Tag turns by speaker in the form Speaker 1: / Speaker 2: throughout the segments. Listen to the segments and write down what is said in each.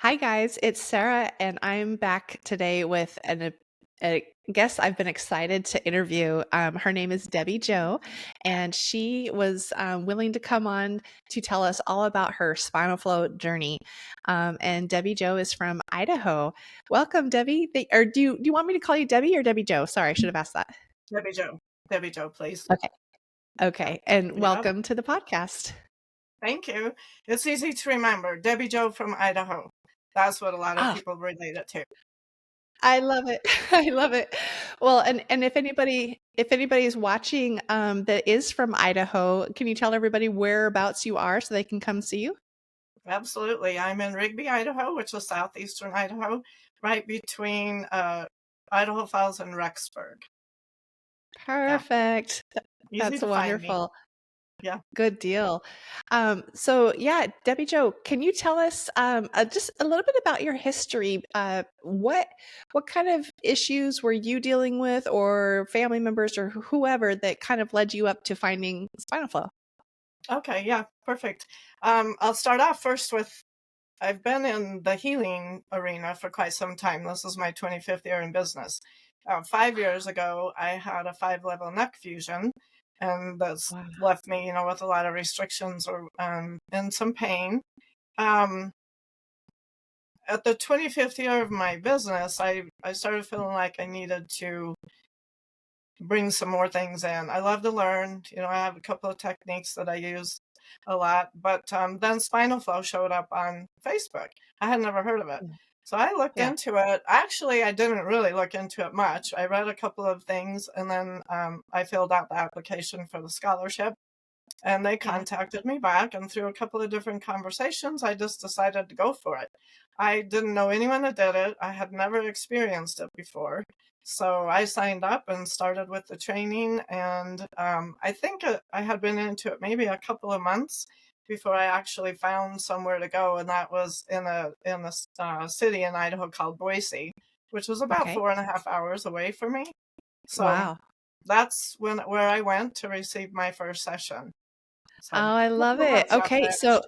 Speaker 1: Hi, guys. It's Sarah, and I'm back today with a guest I've been excited to interview. Her name is Debbie Joe, and she was willing to come on to tell us all about her spinal flow journey. And Debbie Joe is from Idaho. Welcome, Debbie. Or do you want me to call you Debbie or Debbie Joe? Sorry, I should have asked that.
Speaker 2: Debbie Joe. Debbie Joe, please.
Speaker 1: Okay.
Speaker 2: Yeah,
Speaker 1: Okay. And
Speaker 2: you got it.
Speaker 1: welcome to the podcast.
Speaker 2: Thank you. It's easy to remember. Debbie Joe from Idaho. That's what a lot of
Speaker 1: Ah,
Speaker 2: people relate it to.
Speaker 1: I love it. I love it. Well, and if anybody is watching that is from Idaho, can you tell everybody whereabouts you are so they can come see you?
Speaker 2: Absolutely. I'm in Rigby, Idaho, which is southeastern Idaho, right between Idaho Falls and Rexburg. Yeah,
Speaker 1: Perfect.
Speaker 2: easy
Speaker 1: That's
Speaker 2: to find me.
Speaker 1: wonderful.
Speaker 2: Yeah.
Speaker 1: Good deal. So yeah, Debbie Joe, can you tell us just a little bit about your history? What kind of issues were you dealing with, or family members, or whoever that kind of led you up to finding spinal flow?
Speaker 2: Okay. Yeah. Perfect. I'll start off first with I've been in the healing arena for quite some time. This is my 25th year in business. 5 years ago, I had a 5-level neck fusion, and that's
Speaker 1: Wow.
Speaker 2: left me, with a lot of restrictions or and some pain. Um, at the 25th year of my business, I started feeling like I needed to bring some more things in. I love to learn. I have a couple of techniques that I use a lot, but then Spinal Flow showed up on Facebook. I had never heard of it.
Speaker 1: Yeah.
Speaker 2: So I looked
Speaker 1: Yeah.
Speaker 2: into it. Actually, I didn't really look into it much. I read a couple of things and then I filled out the application for the scholarship. And they
Speaker 1: Yeah.
Speaker 2: contacted me back, and through a couple of different conversations, I just decided to go for it. I didn't know anyone that did it. I had never experienced it before. So I signed up and started with the training. And I think I had been into it maybe a couple of months before I actually found somewhere to go. And that was in a city in Idaho called Boise, which was about
Speaker 1: Okay.
Speaker 2: 4.5 hours away from me. So
Speaker 1: Wow.
Speaker 2: that's where I went to receive my first session.
Speaker 1: Oh,
Speaker 2: So,
Speaker 1: I
Speaker 2: a
Speaker 1: love
Speaker 2: couple of
Speaker 1: it.
Speaker 2: months after
Speaker 1: Okay,
Speaker 2: I
Speaker 1: so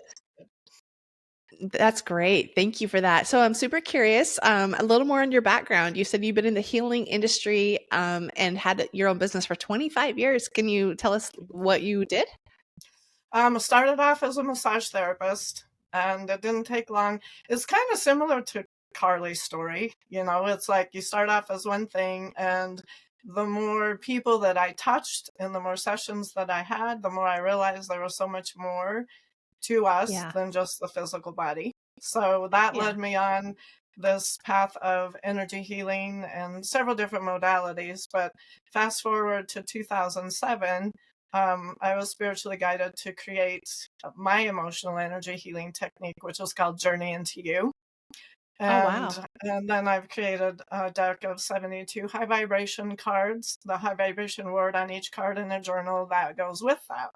Speaker 2: understood.
Speaker 1: that's great. Thank you for that. So I'm super curious, a little more on your background. You said you've been in the healing industry, and had your own business for 25 years. Can you tell us what you did?
Speaker 2: I started off as a massage therapist, and it didn't take long. It's kind of similar to Carly's story. It's like you start off as one thing, and the more people that I touched and the more sessions that I had, the more I realized there was so much more to us
Speaker 1: Yeah.
Speaker 2: than just the physical body. So that
Speaker 1: Yeah.
Speaker 2: led me on this path of energy healing and several different modalities. But fast forward to 2007, I was spiritually guided to create my emotional energy healing technique, which is called Journey into You.
Speaker 1: Oh,
Speaker 2: And,
Speaker 1: wow.
Speaker 2: and then I've created a deck of 72 high vibration cards, the high vibration word on each card in a journal that goes with that.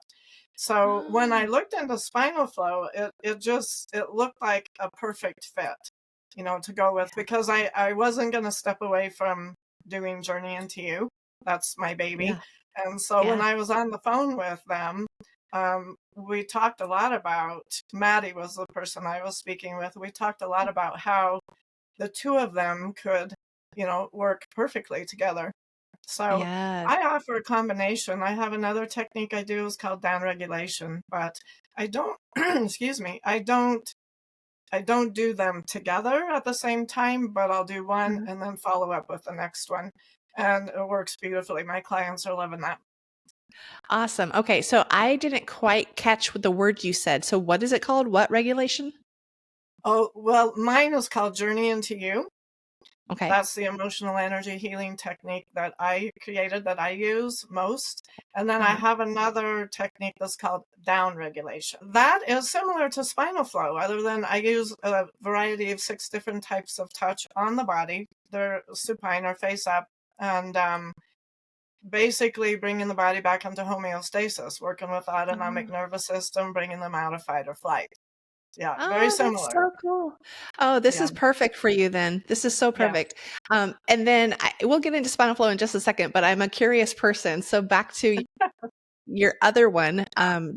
Speaker 2: So when I
Speaker 1: Oh,
Speaker 2: looked into Spinal Flow, it looked like a perfect fit, to go with,
Speaker 1: yeah.
Speaker 2: because I wasn't going to step away from doing Journey into You. That's my baby.
Speaker 1: Yeah.
Speaker 2: And so when
Speaker 1: Yeah.
Speaker 2: I was on the phone with them, we talked a lot about, Maddie was the person I was speaking with. We talked a lot about how the two of them could, work perfectly together. So
Speaker 1: Yes.
Speaker 2: I offer a combination. I have another technique I do is called down regulation, but I don't excuse me, I don't do them together at the same time, but I'll do one
Speaker 1: Mhm.
Speaker 2: and then follow up with the next one. And it works beautifully. My clients are loving that.
Speaker 1: Awesome. Okay, so I didn't quite catch what the word you said. So what is it called? What regulation?
Speaker 2: Oh, well, mine is called Journey into You.
Speaker 1: Okay.
Speaker 2: That's the emotional energy healing technique that I created, that I use most. And then I
Speaker 1: Uh-huh.
Speaker 2: have another technique that's called down regulation. That is similar to spinal flow, other than I use a variety of 6 different types of touch on the body. They're supine or face up, and basically bringing the body back into homeostasis, working with the autonomic
Speaker 1: Oh.
Speaker 2: nervous system, bringing them out of fight or flight. Yeah, very
Speaker 1: Oh, that's
Speaker 2: similar.
Speaker 1: so cool. Oh, this
Speaker 2: Yeah,
Speaker 1: is perfect for you then. This is so
Speaker 2: yeah.
Speaker 1: perfect. And then we'll get into spinal flow in just a second, but I'm a curious person. So back to you. your other one,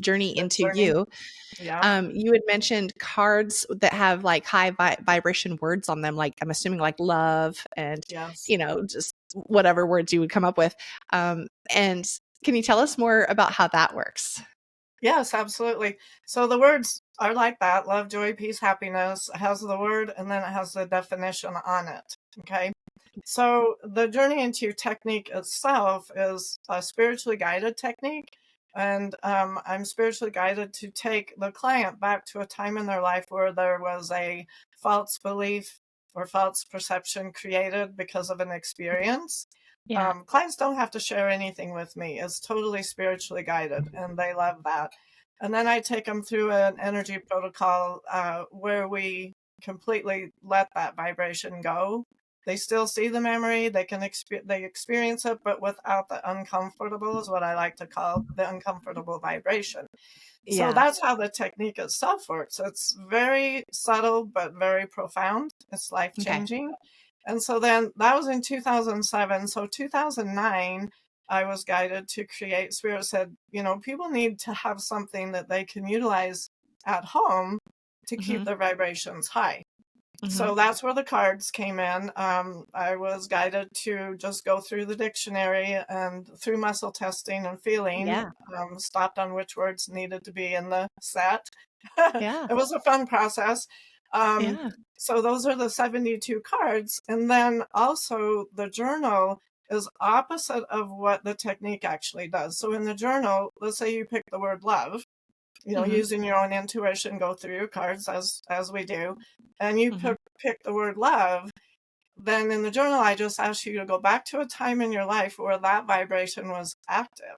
Speaker 1: Journey
Speaker 2: The
Speaker 1: into
Speaker 2: journey.
Speaker 1: You,
Speaker 2: Yeah.
Speaker 1: you had mentioned cards that have like high vibration words on them, like I'm assuming like love and,
Speaker 2: Yes.
Speaker 1: just whatever words you would come up with. And can you tell us more about how that works?
Speaker 2: Yes, absolutely. So the words are like that: love, joy, peace, happiness. It has the word and then it has the definition on it. Okay. So the journey into technique itself is a spiritually guided technique. And I'm spiritually guided to take the client back to a time in their life where there was a false belief or false perception created because of an experience.
Speaker 1: Yeah.
Speaker 2: Clients don't have to share anything with me. It's totally spiritually guided, and they love that. And then I take them through an energy protocol where we completely let that vibration go. They still see the memory, they experience it, but without the uncomfortable, is what I like to call the uncomfortable vibration. So
Speaker 1: Yeah.
Speaker 2: that's how the technique itself works. It's very subtle, but very profound. It's life
Speaker 1: Okay.
Speaker 2: changing. And so then that was in 2007. So 2009, I was guided to create. Spirit said, people need to have something that they can utilize at home to keep
Speaker 1: Hmm.
Speaker 2: their vibrations high.
Speaker 1: Hmm.
Speaker 2: So that's where the cards came in. I was guided to just go through the dictionary and through muscle testing and feeling,
Speaker 1: Yeah.
Speaker 2: stopped on which words needed to be in the set.
Speaker 1: Yeah.
Speaker 2: It was a fun process. Um,
Speaker 1: Yeah.
Speaker 2: so those are the 72 cards. And then also the journal is opposite of what the technique actually does. So in the journal, let's say you pick the word love,
Speaker 1: Hmm.
Speaker 2: using your own intuition, go through your cards as we do, and you
Speaker 1: Hmm.
Speaker 2: pick the word love. Then in the journal, I just ask you to go back to a time in your life where that vibration was active.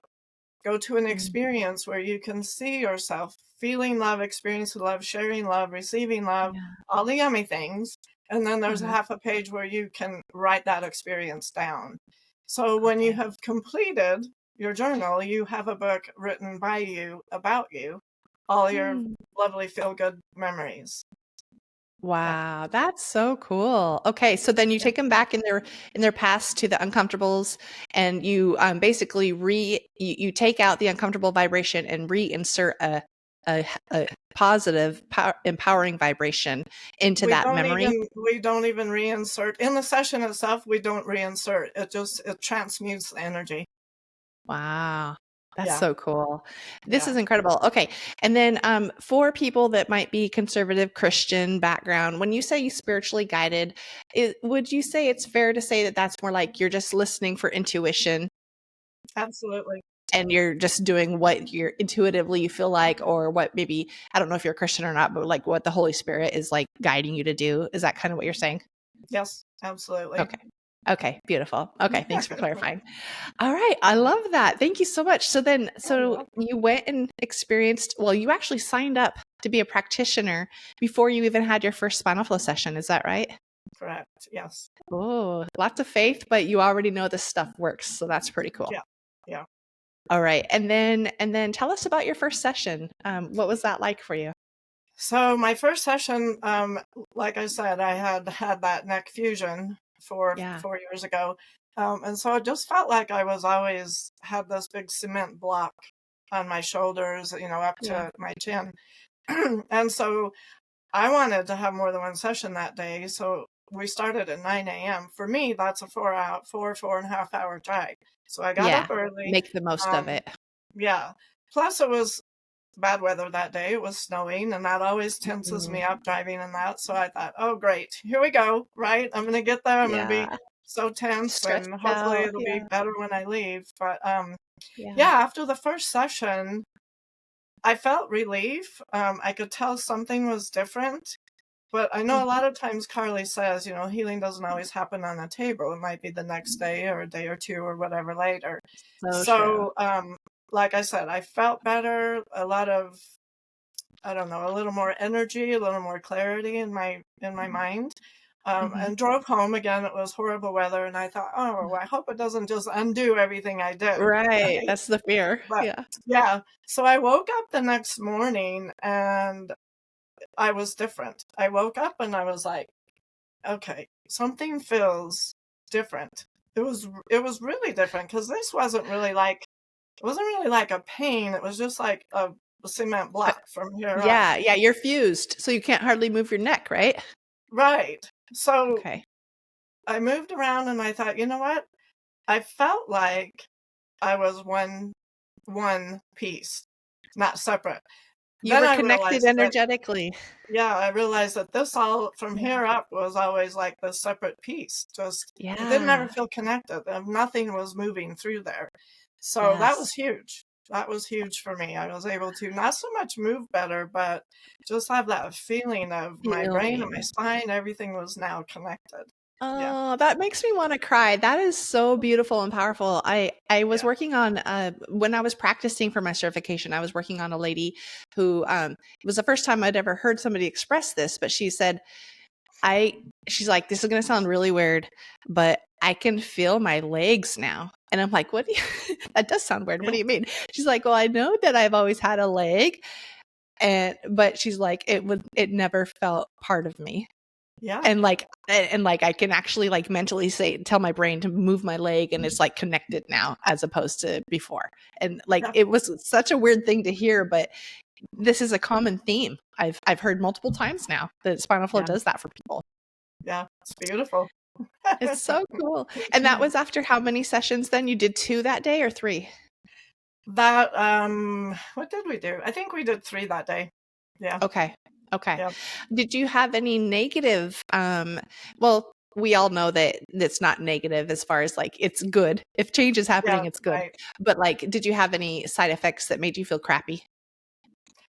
Speaker 2: Go to an
Speaker 1: Hmm.
Speaker 2: experience where you can see yourself feeling love, experiencing love, sharing love, receiving love,
Speaker 1: Yeah.
Speaker 2: all the yummy things. And then there's a
Speaker 1: Uh-huh.
Speaker 2: half a page where you can write that experience down. So when you
Speaker 1: Okay.
Speaker 2: have completed your journal, you have a book written by you about you, all your
Speaker 1: Hmm.
Speaker 2: lovely feel good memories. Yeah.
Speaker 1: Wow, that's so cool. Okay, so then you
Speaker 2: Yeah.
Speaker 1: take them back in their past to the uncomfortables, and you basically you take out the uncomfortable vibration and reinsert a positive, empowering vibration into that memory.
Speaker 2: We don't even reinsert in the session itself. We don't reinsert. It transmutes the energy.
Speaker 1: Wow. That's
Speaker 2: Yeah.
Speaker 1: so cool. This
Speaker 2: Yeah.
Speaker 1: is incredible. Okay. And then for people that might be conservative Christian background, when you say you spiritually guided, would you say it's fair to say that that's more like you're just listening for intuition
Speaker 2: Absolutely.
Speaker 1: and you're just doing what you're intuitively you feel like, or what maybe, I don't know if you're a Christian or not, but like what the Holy Spirit is like guiding you to do? Is that kind of what you're saying?
Speaker 2: Yes, absolutely.
Speaker 1: Okay. Okay. Beautiful. Okay. Thanks for clarifying. All right, I love that. Thank you so much.
Speaker 2: Oh, you're
Speaker 1: So
Speaker 2: welcome.
Speaker 1: you went and experienced, well, you actually signed up to be a practitioner before you even had your first spinal flow session. Is that right?
Speaker 2: Correct. Yes.
Speaker 1: Oh, lots of faith, but you already know this stuff works. So that's pretty cool.
Speaker 2: Yeah. Yeah.
Speaker 1: All right. And then tell us about your first session. What was that like for you?
Speaker 2: So my first session, like I said, I had that neck fusion
Speaker 1: Yeah.
Speaker 2: 4 years ago. And so it just felt like I was always had this big cement block on my shoulders, up
Speaker 1: Yeah.
Speaker 2: to my chin. And so I wanted to have more than one session that day. So we started at 9 a.m. For me, that's a 4.5 hour drive. So I got up
Speaker 1: Yeah.
Speaker 2: early.
Speaker 1: Make the most of
Speaker 2: Um,
Speaker 1: it.
Speaker 2: yeah. Plus it was bad weather that day. It was snowing, and that always tenses
Speaker 1: Mhm.
Speaker 2: me up driving in that. So I thought, oh, great. Here we go. Right. I'm going to get there. I'm going to be
Speaker 1: Yeah.
Speaker 2: so tense,
Speaker 1: Stressed
Speaker 2: and hopefully
Speaker 1: out.
Speaker 2: it'll be
Speaker 1: Yeah.
Speaker 2: better when I leave. But
Speaker 1: Yeah.
Speaker 2: yeah, after the first session, I felt relief. I could tell something was different. But I know a
Speaker 1: Mhm.
Speaker 2: lot of times Carly says, healing doesn't always happen on a table. It might be the next day or a day or two or whatever later.
Speaker 1: So true.
Speaker 2: So, like I said, I felt better, a lot of, I don't know, a little more energy, a little more clarity in my mind.
Speaker 1: Mhm.
Speaker 2: And drove home again. It was horrible weather, and I thought, oh, I hope it doesn't just undo everything I did,
Speaker 1: Right,
Speaker 2: right?
Speaker 1: that's the fear.
Speaker 2: But
Speaker 1: Yeah.
Speaker 2: yeah, so I woke up the next morning and I was different. I woke up and I was like, okay, something feels different. It was really different because this wasn't really like it wasn't really like a pain. It was just like a cement
Speaker 1: But
Speaker 2: block from here up.
Speaker 1: yeah, yeah, you're fused, so you can't hardly move your neck, right?
Speaker 2: Right. So
Speaker 1: Okay.
Speaker 2: I moved around and I thought, you know what? I felt like I was one piece, not separate.
Speaker 1: You
Speaker 2: Then
Speaker 1: were
Speaker 2: I
Speaker 1: connected
Speaker 2: realized that,
Speaker 1: energetically.
Speaker 2: yeah, I realized that this all from
Speaker 1: Yeah.
Speaker 2: here up was always like this separate piece. Just it didn't ever
Speaker 1: Yeah.
Speaker 2: feel connected, and nothing was moving through there. So that
Speaker 1: Yes.
Speaker 2: was huge. That was huge for me. I was able to not so much move better, but just have that feeling of my brain and my
Speaker 1: Feeling.
Speaker 2: spine, everything was now connected. Yeah,
Speaker 1: Oh, that makes me wanna cry. That is so beautiful and powerful. I was
Speaker 2: yeah,
Speaker 1: working on, when I was practicing for my certification, I was working on a lady who, it was the first time I'd ever heard somebody express this, but she said, I she's like, "This is gonna sound really weird, but I can feel my legs now." And I'm like, "What do you that does sound weird. What
Speaker 2: yeah,
Speaker 1: do you mean?" She's like, "Well, I know that I've always had a leg." But she's like, it never felt part of me.
Speaker 2: yeah,
Speaker 1: And I can actually like mentally say tell my brain to move my leg and it's like connected now as opposed to before. And like
Speaker 2: yeah,
Speaker 1: it was such a weird thing to hear, but this is a common theme. I've heard multiple times now that Spinal Flow
Speaker 2: yeah,
Speaker 1: does that for people.
Speaker 2: yeah. It's beautiful.
Speaker 1: It's so cool. And that was after how many sessions then? You did 2 that day or 3?
Speaker 2: That what did we do? I think we did 3 that day. Yeah,
Speaker 1: Okay. Okay.
Speaker 2: yeah,
Speaker 1: Did you have any negative, well, we all know that it's not negative as far as like it's good. If change is
Speaker 2: yeah,
Speaker 1: happening, it's good.
Speaker 2: right.
Speaker 1: But like, did you have any side effects that made you feel crappy?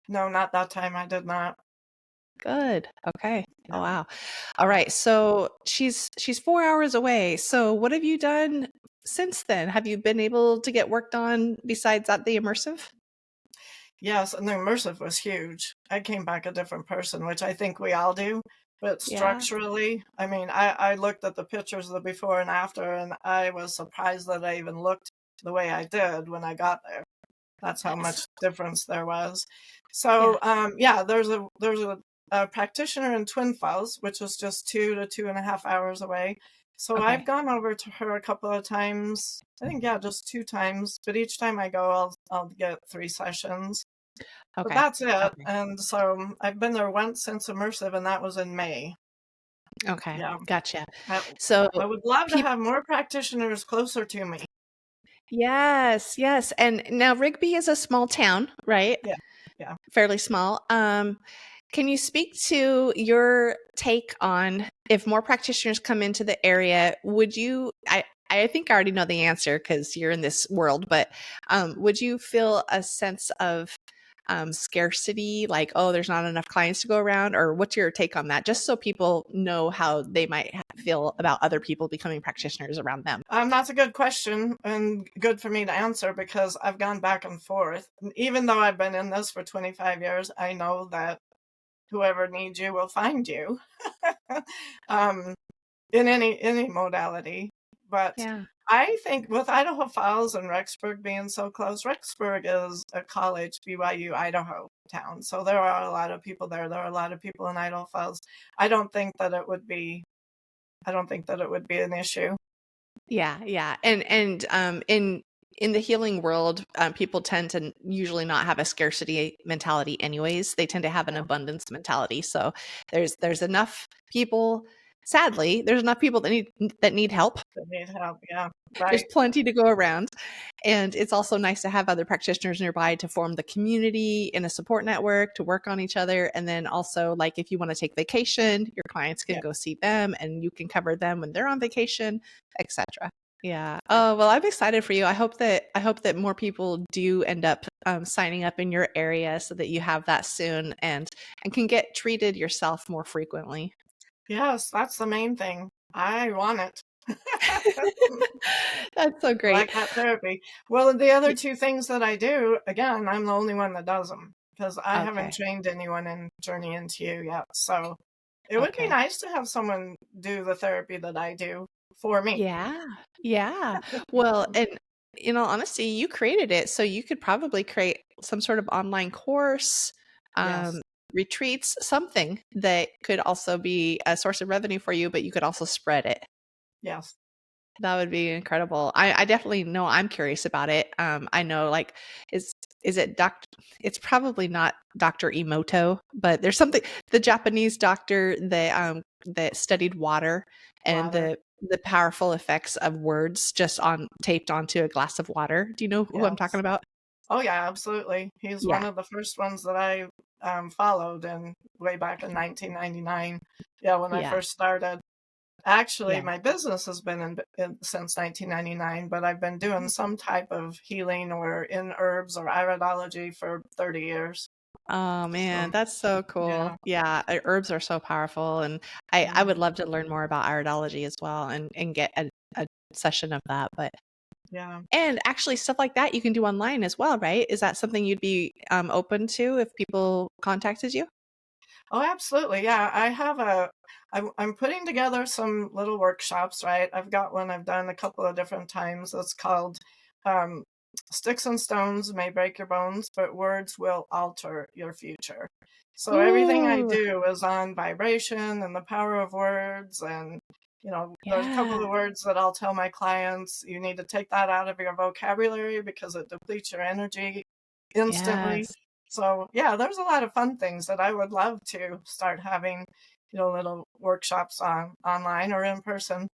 Speaker 2: No, not that time, I did not.
Speaker 1: Good. Okay. Oh
Speaker 2: Yeah,
Speaker 1: wow. All
Speaker 2: yeah.
Speaker 1: right. So she's 4 hours away. So what have you done since then? Have you been able to get worked on besides at the immersive?
Speaker 2: Yes, and the immersive was huge. I came back a different person, which I think we all do. But
Speaker 1: Yeah.
Speaker 2: structurally, I mean, I looked at the pictures of the before and after, and I was surprised that I even looked the way I did when I got there. That's how
Speaker 1: Yes.
Speaker 2: much difference there was.
Speaker 1: Yeah.
Speaker 2: So, yeah, a practitioner in Twin Falls, which is just 2 to 2.5 hours away. So I've
Speaker 1: Okay.
Speaker 2: gone over to her a couple of times. I think, yeah, just 2 times. But each time I go, I'll get 3 sessions. But
Speaker 1: Okay.
Speaker 2: that's it.
Speaker 1: Okay.
Speaker 2: And so I've been there once since Immersive, and that was in May.
Speaker 1: Okay.
Speaker 2: Yeah,
Speaker 1: Gotcha.
Speaker 2: I,
Speaker 1: So
Speaker 2: I would love to
Speaker 1: people
Speaker 2: have more practitioners closer to me.
Speaker 1: Yes, yes. And now Rigby is a small town, right?
Speaker 2: Yeah, yeah.
Speaker 1: Fairly small. Can you speak to your take on if more practitioners come into the area, would you I think I already know the answer because you're in this world, but would you feel a sense of scarcity, like, oh, there's not enough clients to go around? Or what's your take on that? Just so people know how they might feel about other people becoming practitioners around them.
Speaker 2: That's a good question and good for me to answer because I've gone back and forth. And even though I've been in this for 25 years, I know that whoever needs you will find you um, in any modality. But
Speaker 1: Yeah.
Speaker 2: I think with Idaho Falls and Rexburg being so close, Rexburg is a college, BYU, Idaho town. So there are a lot of people there. There are a lot of people in Idaho Falls. I don't think that it would be. I don't think that it would be an issue.
Speaker 1: Yeah, yeah. And in the healing world, people tend to usually not have a scarcity mentality anyways. They tend to have an
Speaker 2: Yeah,
Speaker 1: abundance mentality. So there's enough people, sadly, there's enough people that need help.
Speaker 2: that need help. Yeah,
Speaker 1: There's
Speaker 2: right.
Speaker 1: plenty to go around. And it's also nice to have other practitioners nearby to form the community in a support network to work on each other. And then also, like, if you want to take vacation, your clients can
Speaker 2: Yeah,
Speaker 1: go see them and you can cover them when they're on vacation, etc. Yeah.
Speaker 2: yeah.
Speaker 1: Oh, well, I'm excited for you. I hope that more people do end up signing up in your area so that you have that soon and can get treated yourself more frequently.
Speaker 2: Yes, that's the main thing. I want it.
Speaker 1: That's so
Speaker 2: I
Speaker 1: great.
Speaker 2: like that therapy. Well, the other
Speaker 1: Y-
Speaker 2: two things that I do, again, I'm the only one that does them because I haven't
Speaker 1: Okay.
Speaker 2: trained anyone in Journey into You yet. So it would be
Speaker 1: Okay.
Speaker 2: nice to have someone do the therapy that I do for me.
Speaker 1: Yeah. Yeah. Well, and in all honesty, you created it, so you could probably create some sort of online course,
Speaker 2: Yes,
Speaker 1: um, retreats, something that could also be a source of revenue for you, but you could also spread it.
Speaker 2: yes.
Speaker 1: That would be incredible. I definitely know I'm curious about it. I know like is is it doc it's probably not Dr. Emoto, but there's something the Japanese doctor that studied water and
Speaker 2: Water.
Speaker 1: the powerful effects of words just on taped onto a glass of water. Do you know who I'm talking
Speaker 2: Yes.
Speaker 1: about?
Speaker 2: Oh yeah, absolutely. He's one
Speaker 1: Yeah.
Speaker 2: of the first ones that I followed in way back in 1999. Yeah, when I
Speaker 1: Yeah.
Speaker 2: first started. Actually,
Speaker 1: Yeah.
Speaker 2: my business has been since 1999, but I've been doing some type of healing or in herbs or iridology for 30 years.
Speaker 1: Oh man,
Speaker 2: So,
Speaker 1: that's so cool.
Speaker 2: yeah,
Speaker 1: Yeah, herbs are so powerful, and I
Speaker 2: yeah,
Speaker 1: would love to learn more about iridology as well, and get a session of that. But
Speaker 2: yeah.
Speaker 1: and actually, stuff like that you can do online as well, right? Is that something you'd be open to if people contacted you?
Speaker 2: Oh, absolutely. Yeah, I'm putting together some little workshops, right? I've got one I've done a couple of different times. It's called um, Sticks and Stones May Break Your Bones, but Words Will Alter Your Future. So everything I
Speaker 1: Ooh,
Speaker 2: do is on vibration and the power of words. And, there's a couple
Speaker 1: yeah,
Speaker 2: of words that I'll tell my clients, you need to take that out of your vocabulary because it depletes your energy instantly.
Speaker 1: yes.
Speaker 2: So yeah, there's a lot of fun things that I would love to start having, little workshops on online or in person.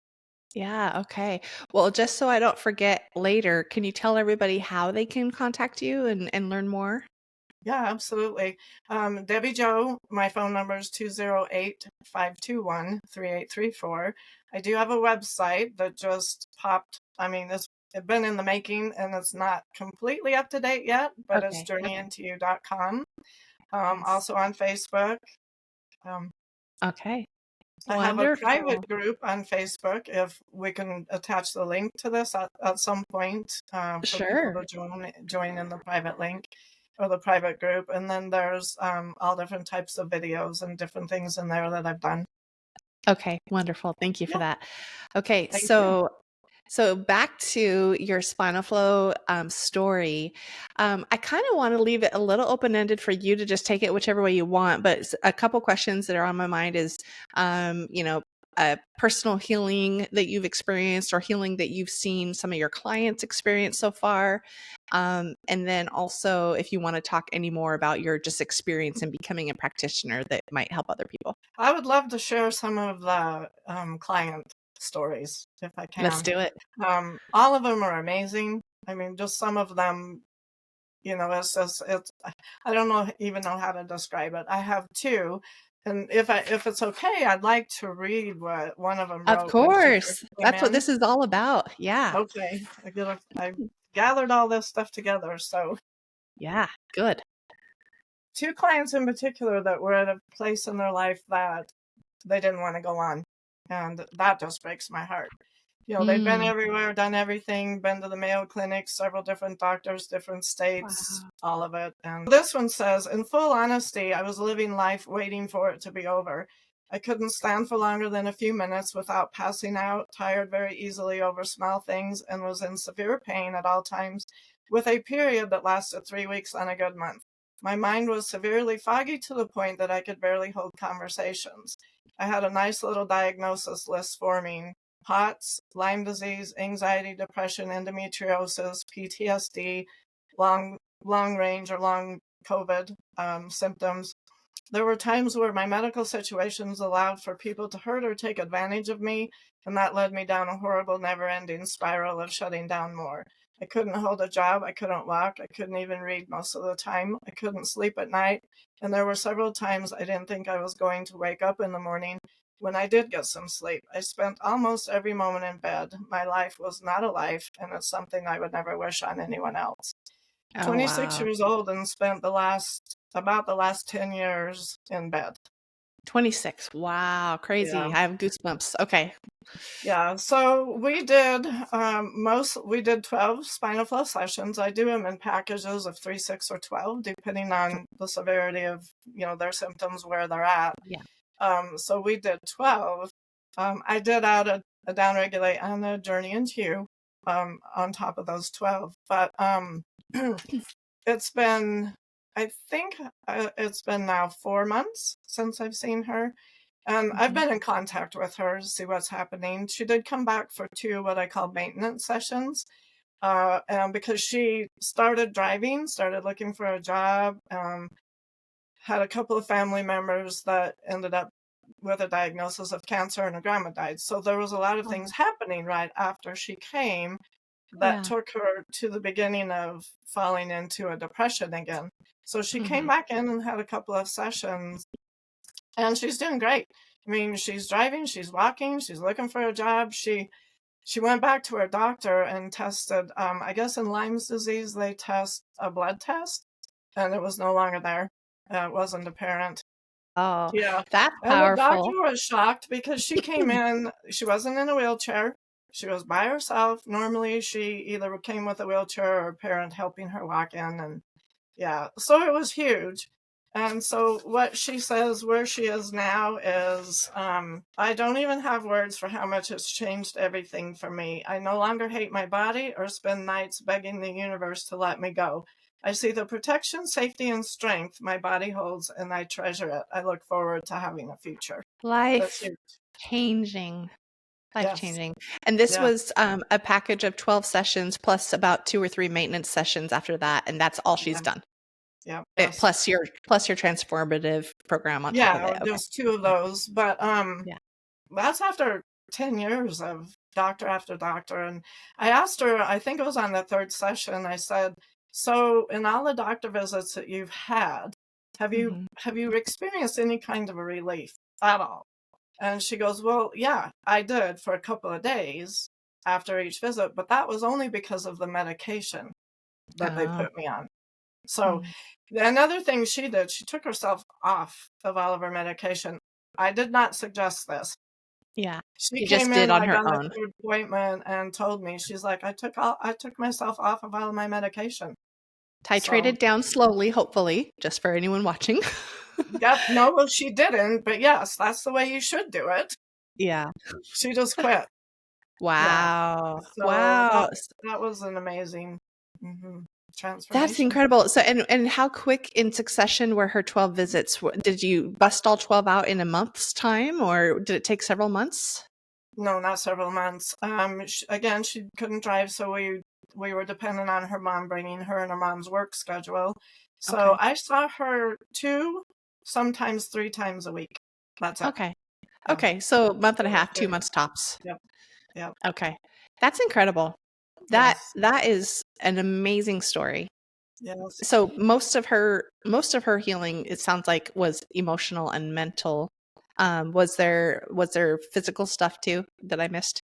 Speaker 1: Yeah, okay. Well, just so I don't forget later, can you tell everybody how they can contact you and learn more?
Speaker 2: Yeah, absolutely. Debbie Joe, my phone number is 208-521-3834. I do have a website that just popped. I mean, it's been in the making and it's not completely up to date yet, but it's
Speaker 1: Okay. Okay.
Speaker 2: journeyintoyou.com.
Speaker 1: Yes.
Speaker 2: Also on Facebook. Um,
Speaker 1: Okay.
Speaker 2: I have a private
Speaker 1: Wonderful.
Speaker 2: group on Facebook if we can attach the link to this at some point for people
Speaker 1: Sure.
Speaker 2: to join in the private link or the private group. And then there's all different types of videos and different things in there that I've done.
Speaker 1: Okay, wonderful. Thank you for
Speaker 2: Yeah,
Speaker 1: that. Okay,
Speaker 2: thank you.
Speaker 1: so back to your spinal flow story. I kind of want to leave it a little open ended for you to just take it whichever way you want. But a couple questions that are on my mind is, you know, personal healing that you've experienced or healing that you've seen some of your clients experience so far. And then also, if you want to talk any more about your just experience in becoming a practitioner that might help other people.
Speaker 2: I would love to share some of the client stories if I
Speaker 1: Let's
Speaker 2: can.
Speaker 1: do it.
Speaker 2: All of them are amazing. I mean, just some of them. It's just I don't even know how to describe it. I have two, and if it's okay, I'd like to read what one of them
Speaker 1: Of
Speaker 2: wrote when she first
Speaker 1: course.
Speaker 2: came
Speaker 1: That's what
Speaker 2: in.
Speaker 1: this is all about. Yeah.
Speaker 2: Okay, I gathered all this stuff together. So
Speaker 1: Yeah. Good.
Speaker 2: two clients in particular that were at a place in their life that they didn't want to go on, and that just breaks my heart. They'd been
Speaker 1: Mm.
Speaker 2: everywhere, done everything, been to the Mayo Clinic, several different doctors, different states,
Speaker 1: Wow.
Speaker 2: all of it. And this one says, in full honesty, I was living life waiting for it to be over. I couldn't stand for longer than a few minutes without passing out, tired very easily over small things, and was in severe pain at all times, with a period that lasted 3 weeks and a good month. My mind was severely foggy to the point that I could barely hold conversations. I had a nice little diagnosis list forming: POTS, Lyme disease, anxiety, depression, endometriosis, PTSD, long range or long COVID symptoms. There were times where my medical situations allowed for people to hurt or take advantage of me, and that led me down a horrible, never ending spiral of shutting down more. I couldn't hold a job, I couldn't walk, I couldn't even read most of the time, I couldn't sleep at night, and there were several times I didn't think I was going to wake up in the morning. When I did get some sleep, I spent almost every moment in bed. My life was not a life, and it's something I would never wish on anyone else.
Speaker 1: Oh,
Speaker 2: 26
Speaker 1: wow.
Speaker 2: years old and spent about the last 10 years in bed.
Speaker 1: 26. Wow.
Speaker 2: Yeah.
Speaker 1: Crazy. I have goosebumps. Okay.
Speaker 2: Yeah. So we did 12 spinal flow sessions. I do them in packages of 3, 6, or 12, depending on the severity of, their symptoms, where they're at.
Speaker 1: Yeah.
Speaker 2: So we did 12. I did add a downregulate on the journey into you on top of those 12. But it's been, I think it's been now 4 months since I've seen her. And I've
Speaker 1: Mhm.
Speaker 2: been in contact with her to see what's happening. She did come back for 2 what I call maintenance sessions, and because she started driving, started looking for a job, had a couple of family members that ended up with a diagnosis of cancer, and her grandma died. So there was a lot of
Speaker 1: Oh,
Speaker 2: things happening right after she came that
Speaker 1: yeah.
Speaker 2: took her to the beginning of falling into a depression again. So she came
Speaker 1: Mhm.
Speaker 2: back in and had a couple of sessions, and she's doing great. I mean, she's driving, she's walking, she's looking for a job. She went back to her doctor and tested, I guess in Lyme's disease, they test a blood test, and it was no longer there. It wasn't apparent.
Speaker 1: Oh,
Speaker 2: Yeah,
Speaker 1: that's
Speaker 2: and the doctor
Speaker 1: powerful.
Speaker 2: was shocked because she came in, she wasn't in a wheelchair, she was by herself. Normally, she either came with a wheelchair or a parent helping her walk in, and yeah, so it was huge. And so what she says where she is now is, I don't even have words for how much it's changed everything for me. I no longer hate my body or spend nights begging the universe to let me go. I see the protection, safety, and strength my body holds, and I treasure it. I look forward to having a future. That's
Speaker 1: Life
Speaker 2: huge.
Speaker 1: changing. Life
Speaker 2: Yes.
Speaker 1: changing. And this
Speaker 2: Yeah.
Speaker 1: was, a package of 12 sessions plus about 2 or 3 maintenance sessions after that, and that's all she's
Speaker 2: Yeah.
Speaker 1: done.
Speaker 2: Yeah.
Speaker 1: It
Speaker 2: Yes.
Speaker 1: plus your transformative program on top of
Speaker 2: Yeah.
Speaker 1: it. Okay.
Speaker 2: Just two of
Speaker 1: Yeah.
Speaker 2: those. But
Speaker 1: Yeah.
Speaker 2: that's after 10 years of doctor after doctor. And I asked her, I think it was on the third session, I said, so in all the doctor visits that you've had,
Speaker 1: Mhm.
Speaker 2: have you experienced any kind of a relief at all? And she goes, well, yeah, I did for a couple of days after each visit, but that was only because of the medication that they
Speaker 1: Oh.
Speaker 2: put me on. So
Speaker 1: Mm.
Speaker 2: another thing she did, she took herself off of all of her medication. I did not suggest this.
Speaker 1: Yeah.
Speaker 2: She
Speaker 1: She just
Speaker 2: came
Speaker 1: did
Speaker 2: in
Speaker 1: on
Speaker 2: like
Speaker 1: her
Speaker 2: on the
Speaker 1: own.
Speaker 2: third appointment and told me, she's like, I took myself off of all of my medication. So,
Speaker 1: Titrated down slowly, hopefully, just for anyone watching.
Speaker 2: yep, no, well, she didn't, but yes, that's the way you should do it.
Speaker 1: Yeah.
Speaker 2: She just quit. Yeah.
Speaker 1: Wow.
Speaker 2: So
Speaker 1: Wow.
Speaker 2: that was an amazing
Speaker 1: That's
Speaker 2: transformation.
Speaker 1: incredible. So, and how quick in succession were her 12 visits? Did you bust all 12 out in a month's time, or did it take several months?
Speaker 2: No, not several months. Again, she couldn't drive, so we were dependent on her mom bringing her and her mom's work schedule. So
Speaker 1: Okay.
Speaker 2: I saw her 2, sometimes 3 times a week. That's it.
Speaker 1: Okay.
Speaker 2: Yeah.
Speaker 1: Okay. So month and
Speaker 2: So
Speaker 1: a
Speaker 2: it was
Speaker 1: half, 2
Speaker 2: good.
Speaker 1: months tops.
Speaker 2: Yep. Yep.
Speaker 1: Okay. That's incredible. That
Speaker 2: Yes.
Speaker 1: that is an amazing story.
Speaker 2: Yes.
Speaker 1: So most of her healing, it sounds like, was emotional and mental. Was there physical stuff too that I missed?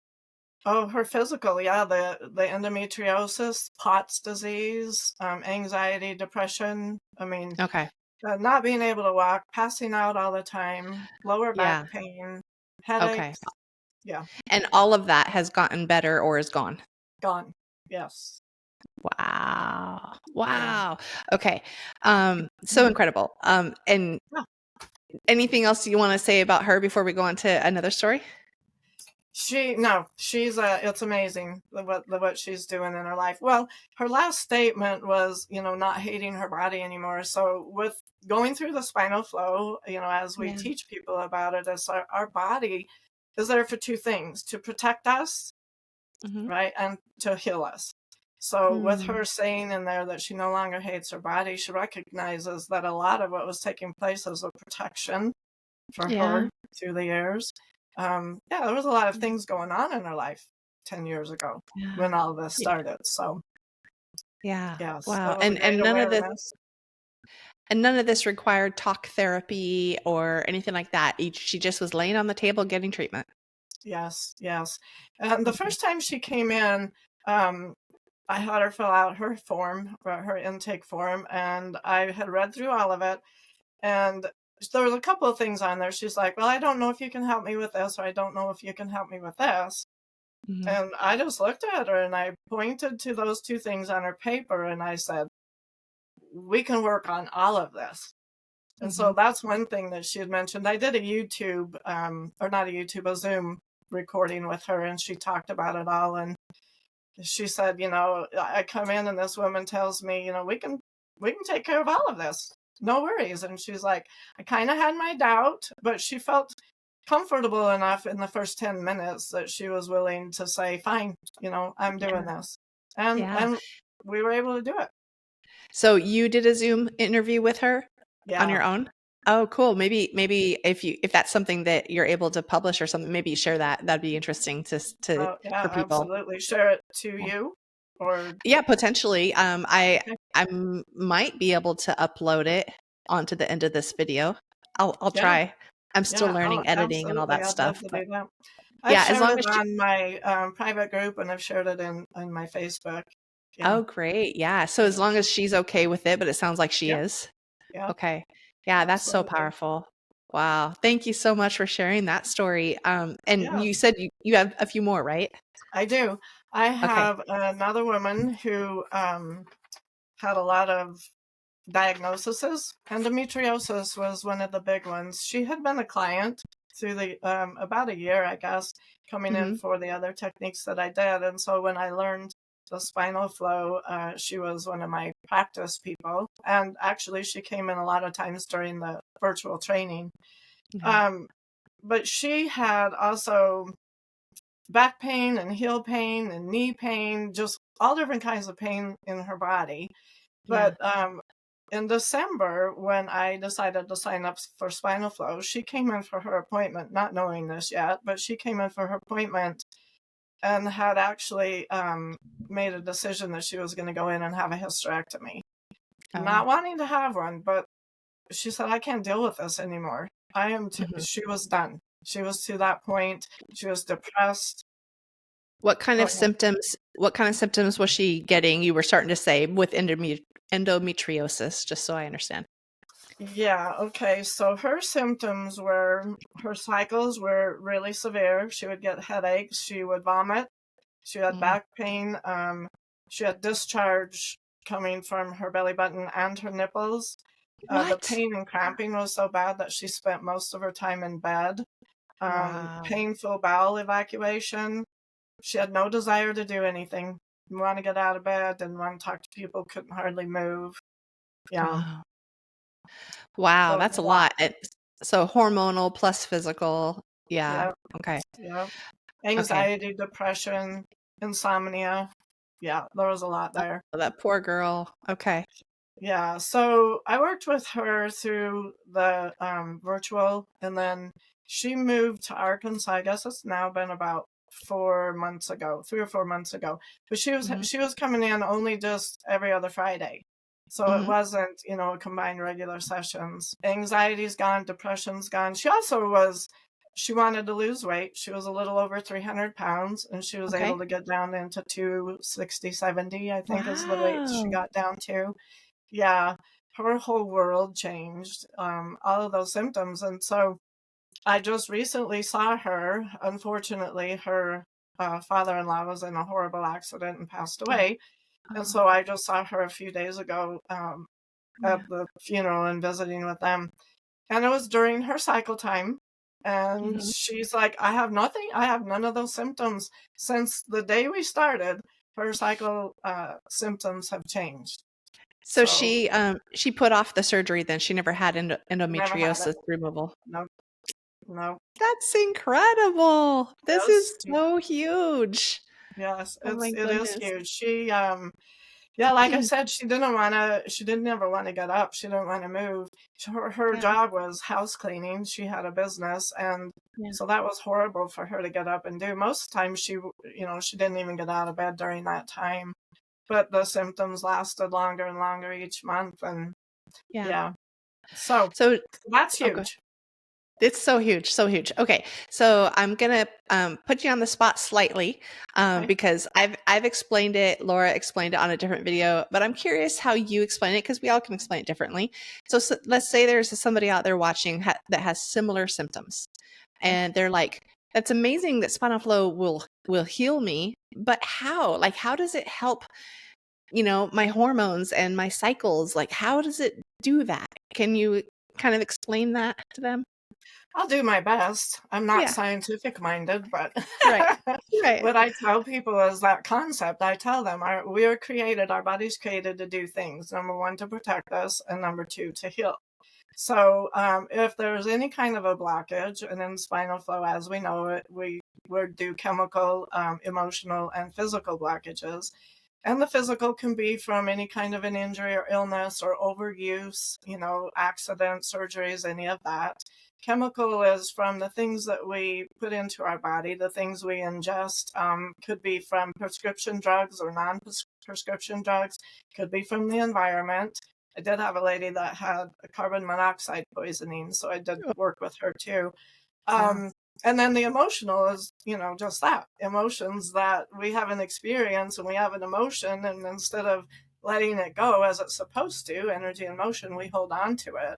Speaker 2: Oh, her physical, yeah, the endometriosis, Pott's disease, anxiety, depression. I mean,
Speaker 1: Okay.
Speaker 2: not being able to walk, passing out all the time, lower back
Speaker 1: Yeah.
Speaker 2: pain,
Speaker 1: Okay.
Speaker 2: headaches. Yeah,
Speaker 1: And all of that has gotten better or is gone.
Speaker 2: gone. Yes.
Speaker 1: Wow.
Speaker 2: Yeah.
Speaker 1: Wow. Okay. So
Speaker 2: Mhm.
Speaker 1: incredible. And
Speaker 2: Yeah.
Speaker 1: anything else you want to say about her before we go on to another story?
Speaker 2: No, she's it's amazing what she's doing in her life. Well, her last statement was, not hating her body anymore. So with going through the spinal flow, as we
Speaker 1: Yeah.
Speaker 2: teach people about it, is our body is there for two things: to protect us,
Speaker 1: Hmm.
Speaker 2: right, and to heal us. So with
Speaker 1: Mm.
Speaker 2: her saying in there that she no longer hates her body, she recognizes that a lot of what was taking place as a protection for
Speaker 1: Yeah.
Speaker 2: her through the years. Yeah, there was a lot of things going on in her life 10 years ago when
Speaker 1: Yeah.
Speaker 2: all of this
Speaker 1: Yeah.
Speaker 2: started. So,
Speaker 1: Yeah.
Speaker 2: yes,
Speaker 1: Wow.
Speaker 2: that was a great awareness.
Speaker 1: And none of this required talk therapy or anything like that. She just was laying on the table getting treatment.
Speaker 2: Yes, yes. And the
Speaker 1: Mhm.
Speaker 2: first time she came in, um, I had her fill out her form, her intake form, and I had read through all of it. And there was a couple of things on there. She's like, well, I don't know if you can help me with this, or I don't know if you can help me with this.
Speaker 1: Mhm.
Speaker 2: And I just looked at her and I pointed to those two things on her paper and I said, we can work on all of this. And so
Speaker 1: Mhm.
Speaker 2: that's one thing that she had mentioned. I did a YouTube, or not a YouTube, a Zoom recording with her, and she talked about it all. And she said, I come in and this woman tells me, we can take care of all of this. No worries. And she's like, I kind of had my doubt, but she felt comfortable enough in the first 10 minutes that she was willing to say, fine, I'm doing
Speaker 1: Yeah.
Speaker 2: this. And
Speaker 1: Yeah.
Speaker 2: and we were able to do it.
Speaker 1: So you did a Zoom interview with her on
Speaker 2: Yeah.
Speaker 1: your own? Oh, cool. Maybe if that's something that you're able to publish or something, maybe share that. That'd be interesting to
Speaker 2: Oh, yeah,
Speaker 1: for people.
Speaker 2: absolutely. Share it to you or
Speaker 1: Yeah, potentially.
Speaker 2: okay.
Speaker 1: Might be able to upload it onto the end of this video. I'll
Speaker 2: Yeah.
Speaker 1: try. I'm still
Speaker 2: Yeah. Oh,
Speaker 1: learning editing and all
Speaker 2: absolutely.
Speaker 1: that
Speaker 2: I'd love
Speaker 1: stuff,
Speaker 2: to
Speaker 1: but
Speaker 2: do that. I've
Speaker 1: yeah, as
Speaker 2: shared
Speaker 1: long
Speaker 2: it
Speaker 1: as she
Speaker 2: on my private group and I've shared it in my Facebook. Yeah.
Speaker 1: Oh, great. Yeah. So as
Speaker 2: Yeah.
Speaker 1: long as she's okay with it, but it sounds like she
Speaker 2: Yep.
Speaker 1: is.
Speaker 2: Yep.
Speaker 1: Okay. Yeah, that's so
Speaker 2: Absolutely.
Speaker 1: powerful. Wow. Thank you so much for sharing that story. And
Speaker 2: Yeah,
Speaker 1: you said you have a few more, right?
Speaker 2: I do. I
Speaker 1: Okay.
Speaker 2: have another woman who had a lot of diagnoses. Endometriosis was one of the big ones. She had been a client through the about a year, I guess, coming in
Speaker 1: Mhm.
Speaker 2: for the other techniques that I did. And so when I learned the spinal flow, she was one of my practice people. And actually, she came in a lot of times during the virtual training.
Speaker 1: Okay.
Speaker 2: Um, but she had also back pain and heel pain and knee pain, just all different kinds of pain in her body.
Speaker 1: Yeah.
Speaker 2: But in December, when I decided to sign up for Spinal Flow, she came in for her appointment, not knowing this yet, but she came in for her appointment and had actually made a decision that she was going to go in and have a hysterectomy.
Speaker 1: Oh.
Speaker 2: Not wanting to have one, but she said, I can't deal with this anymore.
Speaker 1: Mhm.
Speaker 2: She was done. She was to that point. She was depressed. Go ahead.
Speaker 1: What kind of symptoms was she getting? You were starting to say with endometriosis, just so I understand.
Speaker 2: Yeah, okay. So her symptoms were her cycles were really severe. She would get headaches, she would vomit, she had
Speaker 1: Mm.
Speaker 2: back pain, she had discharge coming from her belly button and her nipples. The
Speaker 1: What?
Speaker 2: pain and cramping was so bad that she spent most of her time in bed.
Speaker 1: Wow.
Speaker 2: Painful bowel evacuation. She had no desire to do anything. Didn't want to get out of bed, didn't want to talk to people, couldn't hardly move. Yeah.
Speaker 1: Wow. Wow,
Speaker 2: So it
Speaker 1: that's
Speaker 2: was
Speaker 1: a
Speaker 2: a lot.
Speaker 1: lot. So hormonal plus physical. Yeah.
Speaker 2: Yeah.
Speaker 1: Okay.
Speaker 2: Yeah.
Speaker 1: Okay.
Speaker 2: Anxiety, depression, insomnia. Yeah, there was a lot
Speaker 1: Oh,
Speaker 2: there.
Speaker 1: that poor girl. Okay.
Speaker 2: Yeah, so I worked with her through the virtual, and then she moved to Arkansas. I guess it's now been about 4 months ago, 3 or 4 months ago. But
Speaker 1: Mhm.
Speaker 2: she was coming in only just every other Friday, so it
Speaker 1: Mhm.
Speaker 2: wasn't combined regular sessions. Anxiety's gone, depression's gone. She wanted to lose weight. She was a little over 300 pounds, and she was able
Speaker 1: Okay.
Speaker 2: to get down into 260, 70, I think is the weight she
Speaker 1: Wow.
Speaker 2: got down to. Yeah, her whole world changed, all of those symptoms. And so I just recently saw her. Unfortunately, her father in law was in a horrible accident and passed
Speaker 1: Oh,
Speaker 2: away. And
Speaker 1: oh,
Speaker 2: so I just saw her a few days ago at
Speaker 1: yeah.
Speaker 2: the funeral and visiting with them. And it was during her cycle time. And
Speaker 1: Mhm.
Speaker 2: she's like, I have nothing. I have none of those symptoms. Since the day we started, her cycle symptoms have changed.
Speaker 1: So
Speaker 2: So
Speaker 1: she put off the surgery then. She never had
Speaker 2: never had it.
Speaker 1: endometriosis removal.
Speaker 2: No, no.
Speaker 1: That's incredible. This
Speaker 2: Yes,
Speaker 1: is so huge.
Speaker 2: yes,
Speaker 1: Oh my
Speaker 2: it is
Speaker 1: goodness.
Speaker 2: huge. Yeah, like I said, she didn't ever want to get up. She didn't want to move. Her
Speaker 1: Yeah.
Speaker 2: job was house cleaning. She had a business, and
Speaker 1: Yeah.
Speaker 2: so that was horrible for her to get up and do. Most of the time, she didn't even get out of bed during that time. But the symptoms lasted longer and longer each month, and
Speaker 1: Yeah.
Speaker 2: yeah, so
Speaker 1: So
Speaker 2: that's
Speaker 1: oh, go
Speaker 2: huge.
Speaker 1: It's so huge, so huge. Okay, so I'm gonna put you on the spot slightly
Speaker 2: Okay,
Speaker 1: because I've explained it. Laura explained it on a different video, but I'm curious how you explain it because we all can explain it differently. So let's say there's somebody out there watching that has similar symptoms,
Speaker 2: okay.
Speaker 1: and they're like, "That's amazing that Spinal Flow will heal me, but how? Like, how does it help? My hormones and my cycles. Like, how does it do that? Can you kind of explain that to them?"
Speaker 2: I'll do my best. I'm not
Speaker 1: Yeah.
Speaker 2: scientific minded, but
Speaker 1: Right. Right.
Speaker 2: what I tell people is that concept. I tell them we are created, our body's created to do things. Number one, to protect us, and number two, to heal. So if there's any kind of a blockage, and in spinal flow, as we know it, we do chemical, emotional, and physical blockages. And the physical can be from any kind of an injury or illness or overuse, accidents, surgeries, any of that. Chemical is from the things that we put into our body, the things we ingest. Could be from prescription drugs or non-prescription drugs, could be from the environment. I did have a lady that had a carbon monoxide poisoning, so I did
Speaker 1: Oh,
Speaker 2: work with her too.
Speaker 1: wow.
Speaker 2: And then the emotional is, just that emotions that we have an experience and we have an emotion. And instead of letting it go as it's supposed to, energy and motion, we hold on to it.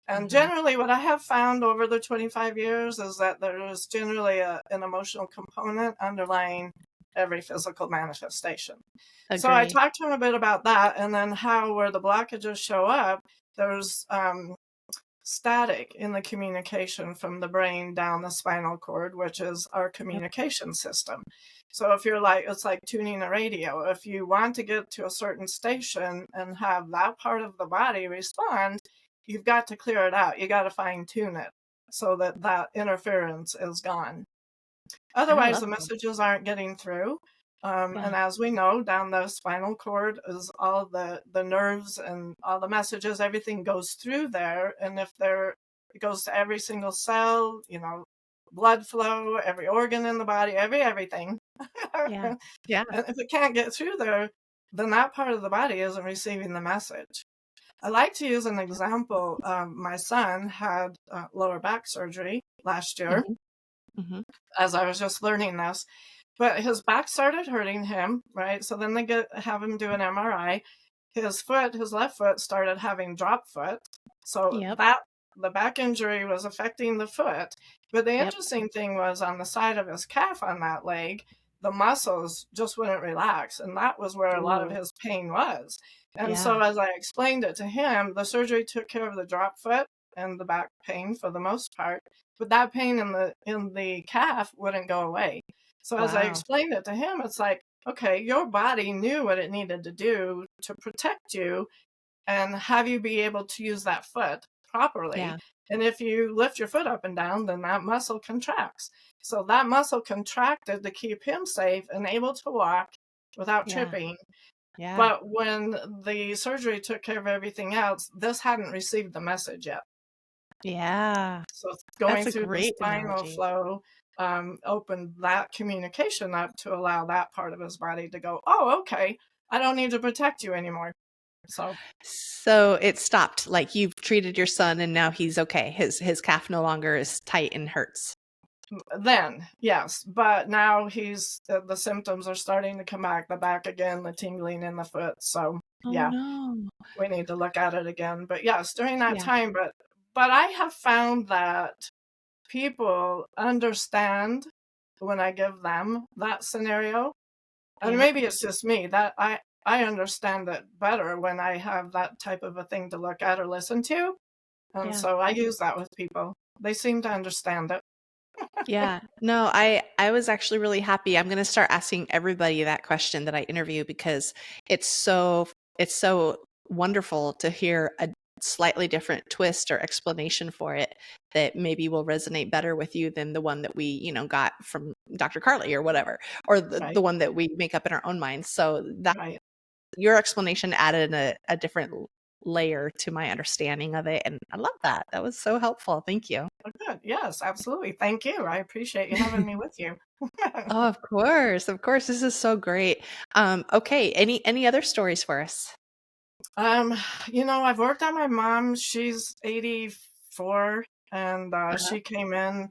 Speaker 2: And
Speaker 1: Hmm.
Speaker 2: generally, what I have found over the 25 years is that there is generally an emotional component underlying every physical manifestation. So I
Speaker 1: Agreed.
Speaker 2: talked to him a bit about that, and then how where the blockages show up, there's static in the communication from the brain down the spinal cord, which is our
Speaker 1: Yep.
Speaker 2: communication system. So if you're like, it's like tuning a radio. If you want to get to a certain station and have that part of the body respond, you've got to clear it out. You got to fine tune it so that that interference is gone.
Speaker 1: I
Speaker 2: Otherwise,
Speaker 1: love
Speaker 2: the
Speaker 1: that.
Speaker 2: messages aren't getting through.
Speaker 1: Yeah.
Speaker 2: And as we know, down the spinal cord is all the nerves and all the messages, everything goes through there. And if there, it goes to every single cell, blood flow, every organ in the body, everything.
Speaker 1: Yeah.
Speaker 2: And
Speaker 1: Yeah.
Speaker 2: if it can't get through there, then that part of the body isn't receiving the message. I like to use an example. My son had lower back surgery last year,
Speaker 1: Hmm. Hmm.
Speaker 2: as I was just learning this. But his back started hurting him, right? So then they have him do an MRI. His left foot started having drop foot. So
Speaker 1: Yep.
Speaker 2: that the back injury was affecting the foot. But the
Speaker 1: Yep.
Speaker 2: interesting thing was on the side of his calf on that leg, the muscles just wouldn't relax. And that was where a lot of
Speaker 1: Ooh.
Speaker 2: his pain was. And so
Speaker 1: Yeah.
Speaker 2: as I explained it to him, the surgery took care of the drop foot and the back pain for the most part. But that pain in the calf wouldn't go away. So as I
Speaker 1: Wow.
Speaker 2: explained it to him, it's like, okay, your body knew what it needed to do to protect you and have you be able to use that foot properly.
Speaker 1: Yeah.
Speaker 2: And if you lift your foot up and down, then that muscle contracts. So that muscle contracted to keep him safe and able to walk without
Speaker 1: Yeah.
Speaker 2: tripping.
Speaker 1: Yeah.
Speaker 2: But when the surgery took care of everything else, this hadn't received the message yet.
Speaker 1: Yeah.
Speaker 2: So
Speaker 1: That's
Speaker 2: going
Speaker 1: a
Speaker 2: through the
Speaker 1: great
Speaker 2: spinal
Speaker 1: analogy.
Speaker 2: flow opened that communication up to allow that part of his body to go, oh, okay, I don't need to protect you anymore. So
Speaker 1: So it stopped. Like you've treated your son and now he's okay. His calf no longer is tight and hurts.
Speaker 2: then, yes, but now the symptoms are starting to come back again, the tingling in the foot. So
Speaker 1: Oh
Speaker 2: yeah,
Speaker 1: no.
Speaker 2: we need to look at it again. But yes, during that
Speaker 1: Yeah.
Speaker 2: time, but I have found that people understand when I give them that scenario. And
Speaker 1: Yep.
Speaker 2: maybe it's just me that I understand it better when I have that type of a thing to look at or listen to. And
Speaker 1: Yeah.
Speaker 2: so I use that with people. They seem to understand it.
Speaker 1: Yeah. No, I was actually really happy. I'm going to start asking everybody that question that I interview because it's so wonderful to hear a slightly different twist or explanation for it that maybe will resonate better with you than the one that we, got from Dr. Carly or whatever, or the
Speaker 2: Right,
Speaker 1: one that we make up in our own minds. So that
Speaker 2: right.
Speaker 1: your explanation added a different layer to my understanding of it. And I love that. That was so helpful. Thank you.
Speaker 2: Oh, good. Yes, absolutely. Thank you. I appreciate you having me with you.
Speaker 1: Oh, of course. Of course. This is so great. Okay. Any other stories for us?
Speaker 2: um, I've worked on my mom. She's 84, and
Speaker 1: Uh-huh.
Speaker 2: she came in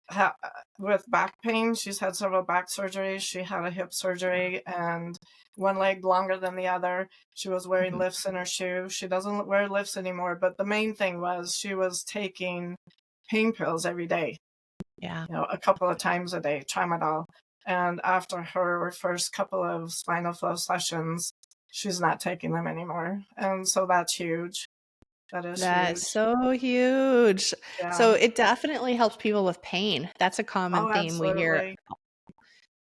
Speaker 2: ha- with back pain. She's had several back surgeries. She had a hip surgery and one leg longer than the other. She was wearing
Speaker 1: Mhm.
Speaker 2: lifts in her shoe. She doesn't wear lifts anymore. But the main thing was she was taking pain pills every day,
Speaker 1: Yeah.
Speaker 2: a couple of times a day, tramadol. And after her first couple of spinal flow sessions, she's not taking them anymore. And so that's huge. That is
Speaker 1: That's
Speaker 2: huge.
Speaker 1: so huge.
Speaker 2: Yeah.
Speaker 1: So it definitely helps people with pain. That's a common
Speaker 2: Oh,
Speaker 1: theme we hear.
Speaker 2: absolutely.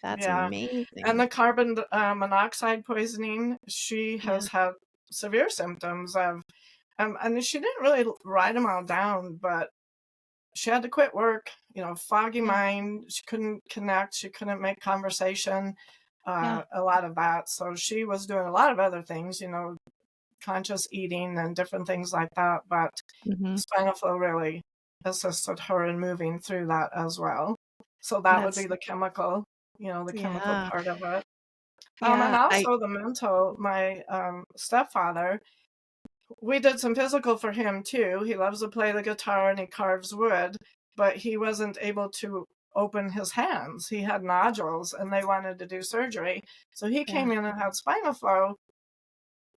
Speaker 1: That's
Speaker 2: Yeah. And
Speaker 1: amazing.
Speaker 2: the carbon monoxide poisoning, she
Speaker 1: Yeah.
Speaker 2: has had severe symptoms of And she didn't really write them all down, but she had to quit work, foggy
Speaker 1: Yeah.
Speaker 2: mind. She couldn't connect. She couldn't make conversation,
Speaker 1: Yeah.
Speaker 2: a lot of that. So she was doing a lot of other things, conscious eating and different things like that. But
Speaker 1: Mhm.
Speaker 2: Spinal Flow really assisted her in moving through that as well. So that would be
Speaker 1: That's
Speaker 2: the chemical, the chemical
Speaker 1: yeah.
Speaker 2: part of it. And
Speaker 1: Yeah.
Speaker 2: also the mental, my stepfather, we did some physical for him too. He loves to play the guitar and he carves wood, but he wasn't able to open his hands. He had nodules and they wanted to do surgery. So he
Speaker 1: Yeah.
Speaker 2: came in and had Spinal Flow.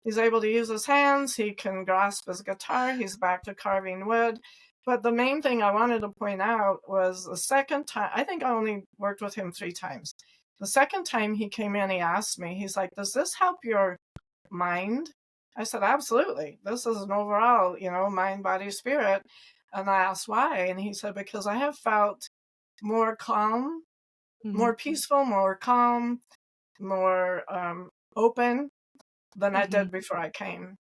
Speaker 2: He's able to use his hands, he can grasp his guitar, he's back to carving wood. But the main thing I wanted to point out was the second time, I think I only worked with him 3 times. The second time he came in, he asked me, he's like, "Does this help your mind?" I said, "Absolutely. This is an overall, mind, body, spirit." And I asked why. And he said, "Because I have felt more calm,
Speaker 1: Mhm.
Speaker 2: more peaceful, more calm, more open than I
Speaker 1: Mhm.
Speaker 2: did before I came."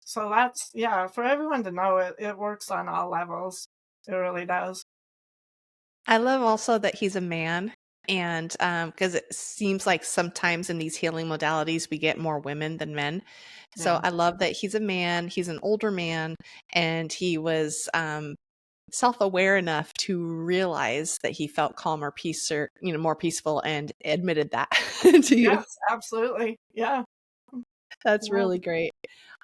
Speaker 2: So that's, yeah, for everyone to know it, it works on all levels. It really does.
Speaker 1: I love also that he's a man, and, because it seems like sometimes in these healing modalities, we get more women than men. So
Speaker 2: Yeah.
Speaker 1: I love that he's a man, he's an older man, and he was, self-aware enough to realize that he felt calmer, peace or, more peaceful and admitted that to you.
Speaker 2: Yes, absolutely. Yeah.
Speaker 1: That's
Speaker 2: Yeah.
Speaker 1: really great.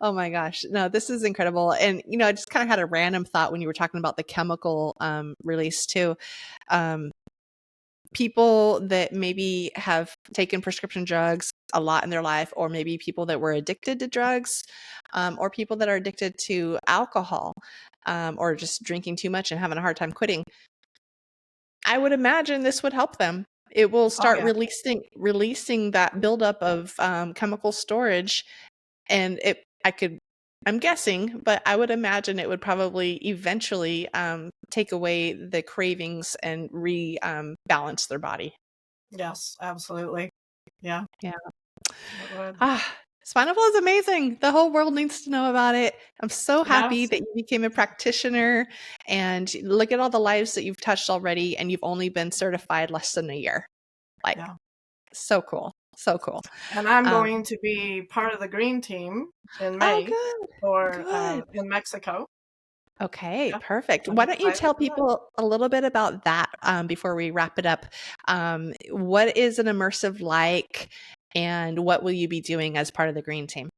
Speaker 1: Oh my gosh. No, this is incredible. And, I just kind of had a random thought when you were talking about the chemical release too. Um, People that maybe have taken prescription drugs a lot in their life, or maybe people that were addicted to drugs, or people that are addicted to alcohol, or just drinking too much and having a hard time quitting. I would imagine this would help them. It will
Speaker 2: Oh,
Speaker 1: start
Speaker 2: yeah.
Speaker 1: releasing that buildup of chemical storage, and I'm guessing, but I would imagine it would probably eventually take away the cravings and balance their body.
Speaker 2: Yes, absolutely. Yeah,
Speaker 1: Yeah.
Speaker 2: it would.
Speaker 1: Ah, Spinal Flow is amazing. The whole world needs to know about it. I'm so happy
Speaker 2: Yes.
Speaker 1: that you became a practitioner, and look at all the lives that you've touched already, and you've only been certified less than a year. Like,
Speaker 2: Yeah.
Speaker 1: so cool. So cool.
Speaker 2: And I'm
Speaker 1: Um,
Speaker 2: going to be part of the green team in
Speaker 1: oh,
Speaker 2: May
Speaker 1: good.
Speaker 2: for
Speaker 1: Good.
Speaker 2: in Mexico.
Speaker 1: Okay,
Speaker 2: Yeah,
Speaker 1: perfect.
Speaker 2: I'm
Speaker 1: Why don't you
Speaker 2: excited
Speaker 1: tell
Speaker 2: for that.
Speaker 1: people a little bit about that before we wrap it up? What is an immersive like, and what will you be doing as part of the green team?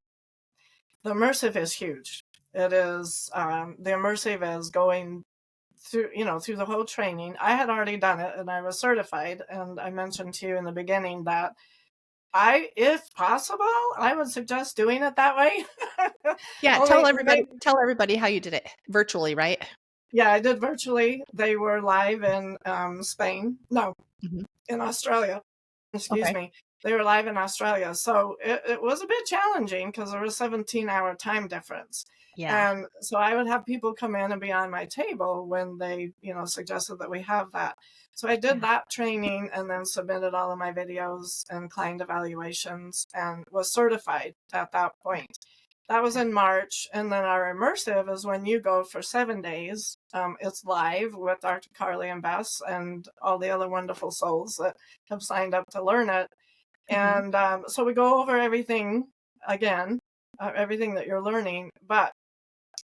Speaker 2: The immersive is huge. It is the immersive is going through, through the whole training. I had already done it and I was certified. And I mentioned to you in the beginning that if possible, I would suggest doing it that way.
Speaker 1: Yeah,
Speaker 2: Only
Speaker 1: tell everybody how you did it virtually, right?
Speaker 2: yeah, I did virtually. They were live in Spain. No,
Speaker 1: Mhm.
Speaker 2: in Australia. Excuse
Speaker 1: Okay.
Speaker 2: me. They were live in Australia. So it was a bit challenging because there was a 17-hour time difference.
Speaker 1: Yeah.
Speaker 2: And so I would have people come in and be on my table when they, suggested that we have that. So I did
Speaker 1: Yeah.
Speaker 2: that training and then submitted all of my videos and client evaluations and was certified at that point. That was
Speaker 1: Okay.
Speaker 2: in March. And then our immersive is when you go for 7 days. It's live with Dr. Carly and Bess and all the other wonderful souls that have signed up to learn it.
Speaker 1: Mhm.
Speaker 2: And so we go over everything again, everything that you're learning. But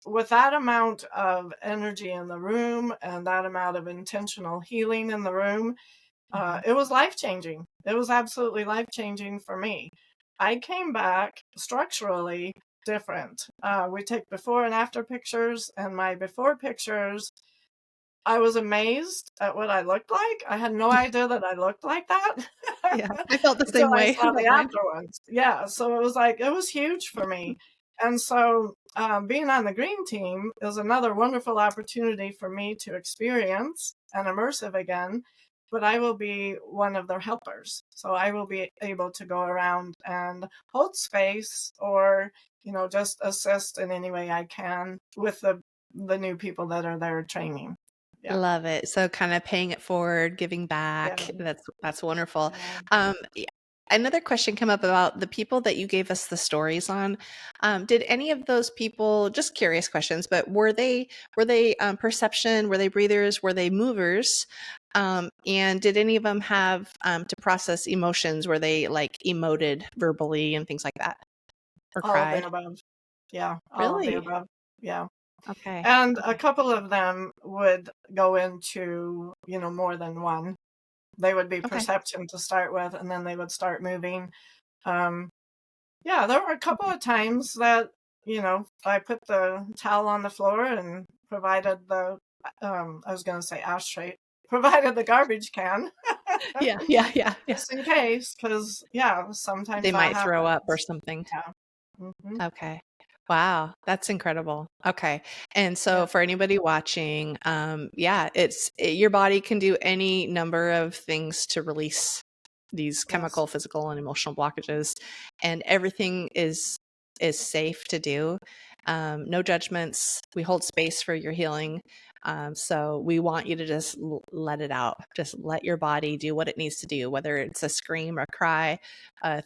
Speaker 2: with that amount of energy in the room and that amount of intentional healing in the room,
Speaker 1: Mhm.
Speaker 2: it was life changing. It was absolutely life changing for me. I came back structurally different. We take before and after pictures, and my before pictures, I was amazed at what I looked like. I had no idea that I looked like that
Speaker 1: Yeah, I felt the
Speaker 2: until
Speaker 1: same
Speaker 2: I
Speaker 1: way
Speaker 2: saw the
Speaker 1: about mine.
Speaker 2: after ones. Yeah, so it was like, it was huge for me. And so being on the green team is another wonderful opportunity for me to experience an immersive again, but I will be one of their helpers. So I will be able to go around and hold space or, just assist in any way I can with the new people that are there training. Yeah.
Speaker 1: Love it. So kind of paying it forward, giving
Speaker 2: Yeah.
Speaker 1: back. That's wonderful.
Speaker 2: Yeah.
Speaker 1: Yeah, another question came up about the people that you gave us the stories on. Did any of those people, just curious questions, but were they perception? Were they breathers? Were they movers? And did any of them have to process emotions? Were they like emoted verbally and things like that, or
Speaker 2: All of the
Speaker 1: cried?
Speaker 2: above. Yeah, all of the
Speaker 1: Really?
Speaker 2: above. Yeah.
Speaker 1: Okay.
Speaker 2: And a
Speaker 1: Okay.
Speaker 2: couple of them would go into, more than one. They would be
Speaker 1: Okay.
Speaker 2: perception to start with, and then they would start moving. Um, yeah, there were a couple
Speaker 1: Okay.
Speaker 2: of times that, I put the towel on the floor and provided I was going to say ashtray, provided the garbage can
Speaker 1: Yeah. Yeah. Yeah. Yeah.
Speaker 2: just in case, because, yeah, sometimes
Speaker 1: They
Speaker 2: that
Speaker 1: might throw up or
Speaker 2: happens.
Speaker 1: something.
Speaker 2: Yeah. Hmm.
Speaker 1: Okay. Wow, that's incredible. Okay. And
Speaker 2: Yeah.
Speaker 1: so for anybody watching, yeah, your body can do any number of things to release these
Speaker 2: Yes.
Speaker 1: chemical, physical, and emotional blockages, and everything is safe to do. No judgments. We hold space for your healing. So we want you to just let it out. Just let your body do what it needs to do, whether it's a scream, a cry,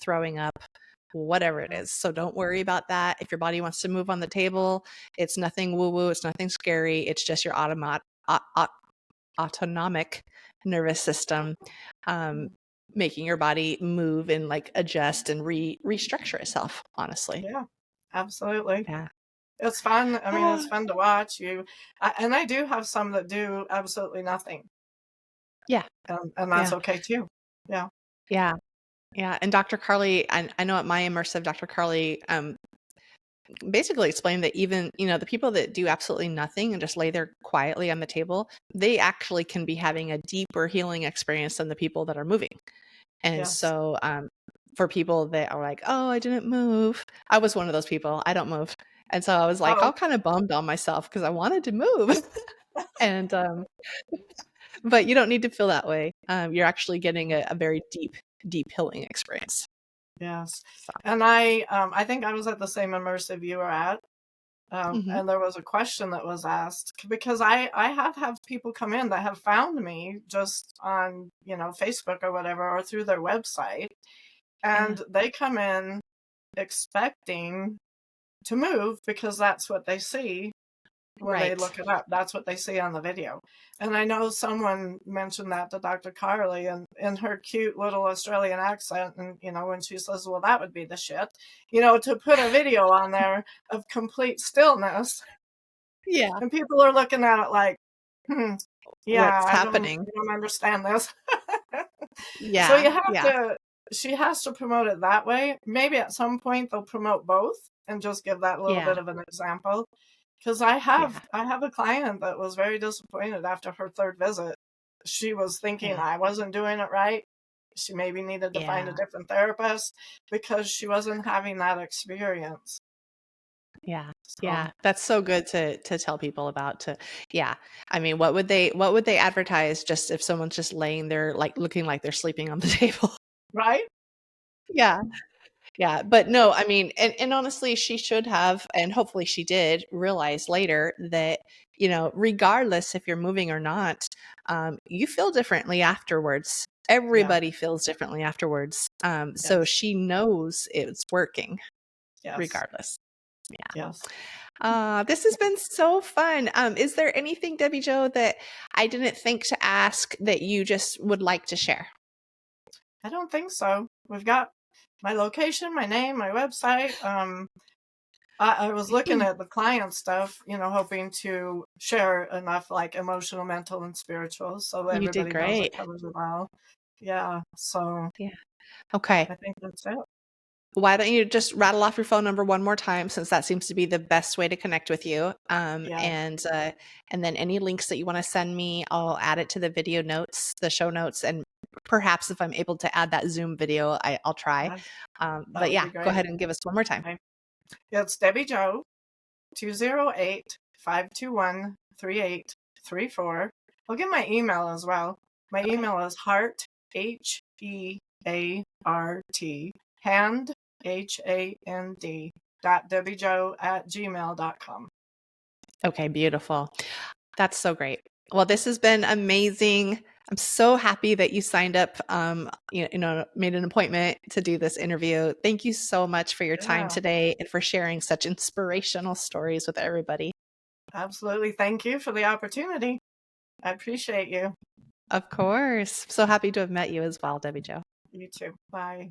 Speaker 1: throwing up, whatever it
Speaker 2: Yeah.
Speaker 1: is. So don't worry about that. If your body wants to move on the table, it's nothing woo woo. It's nothing scary. It's just your autonomic nervous system um, making your body move and like adjust and restructure itself. Honestly,
Speaker 2: Yeah. Absolutely.
Speaker 1: yeah.
Speaker 2: It's fun. I mean, it's
Speaker 1: Oh,
Speaker 2: fun to watch and I do have some that do absolutely nothing,
Speaker 1: yeah,
Speaker 2: and that's
Speaker 1: yeah,
Speaker 2: okay too. Yeah.
Speaker 1: yeah, yeah. And Dr. Carly, I know at my immersive, Dr. Carly basically explained that even the people that do absolutely nothing and just lay there quietly on the table, they actually can be having a deeper healing experience than the people that are moving. And
Speaker 2: Yes.
Speaker 1: so for people that are like, oh, I didn't move, I was one of those people. I don't move. And so I was like
Speaker 2: Oh,
Speaker 1: all kind of bummed on myself because I wanted to move. And but you don't need to feel that way. You're actually getting a very deep healing experience.
Speaker 2: yes.
Speaker 1: So
Speaker 2: And I think I was at the same immersive you were at,
Speaker 1: mhm.
Speaker 2: and there was a question that was asked because I have people come in that have found me just on, Facebook or whatever, or through their website,
Speaker 1: Yeah.
Speaker 2: and they come in expecting to move because that's what they see when they
Speaker 1: Right.
Speaker 2: look it up. That's what they see on the video. And I know someone mentioned that to Dr. Carly, and in her cute little Australian accent, and when she says, "Well, that would be the shit," to put a video on there of complete stillness,
Speaker 1: Yeah.
Speaker 2: and people are looking at it like, "Hmm, yeah,
Speaker 1: What's happening?
Speaker 2: I don't understand this." So
Speaker 1: Yeah.
Speaker 2: you have
Speaker 1: Yeah.
Speaker 2: to. She has to promote it that way. Maybe at some point they'll promote both and just give that little
Speaker 1: Yeah.
Speaker 2: bit of an example. Because I have
Speaker 1: Yeah.
Speaker 2: I have a client that was very disappointed after her third visit. She was thinking
Speaker 1: Yeah.
Speaker 2: I wasn't doing it right. She maybe needed to find a
Speaker 1: Yeah.
Speaker 2: different therapist because she wasn't having that experience.
Speaker 1: Yeah.
Speaker 2: So,
Speaker 1: Yeah. That's so good to tell people about to yeah. I mean, what would they advertise just if someone's just laying there like looking like they're sleeping on the table?
Speaker 2: right?
Speaker 1: Yeah. Yeah, but no, I mean, and honestly, she should have, and hopefully she did realize later that, regardless if you're moving or not, you feel differently afterwards.
Speaker 2: Yeah.
Speaker 1: Everybody feels differently afterwards. So
Speaker 2: Yes.
Speaker 1: she knows it's working
Speaker 2: Yes.
Speaker 1: regardless. Yeah.
Speaker 2: Yes.
Speaker 1: This has been so fun. Is there anything, Debbie Joe, that I didn't think to ask that you just would like to share?
Speaker 2: I don't think so. We've got my location, my name, my website. I was looking at the client stuff, hoping to share enough like emotional, mental, and spiritual so
Speaker 1: You did
Speaker 2: everybody knows it
Speaker 1: great.
Speaker 2: covers it all. Yeah, so
Speaker 1: Yeah. Okay.
Speaker 2: I think that's it.
Speaker 1: Why don't you just rattle off your phone number one more time since that seems to be the best way to connect with you.
Speaker 2: Yeah,
Speaker 1: And then any links that you want to send me, I'll add it to the video notes, the show notes, and perhaps if I'm able to add that Zoom video, I'll try.
Speaker 2: that, that
Speaker 1: But
Speaker 2: would
Speaker 1: yeah,
Speaker 2: be
Speaker 1: go
Speaker 2: great.
Speaker 1: ahead and give us one more time.
Speaker 2: Okay. It's Debbie Joe, 208-521-3834. I'll give my email as well. My
Speaker 1: Okay.
Speaker 2: email is heart, HEART, hand, HAND, .debbiejoe@gmail.com.
Speaker 1: Okay, beautiful. That's so great. Well, this has been amazing. I'm so happy that you signed up, made an appointment to do this interview. Thank you so much for your time
Speaker 2: Yeah,
Speaker 1: today and for sharing such inspirational stories with everybody.
Speaker 2: absolutely. Thank you for the opportunity. I appreciate you.
Speaker 1: Of course. So happy to have met you as well, Debbie Jo.
Speaker 2: You too. Bye.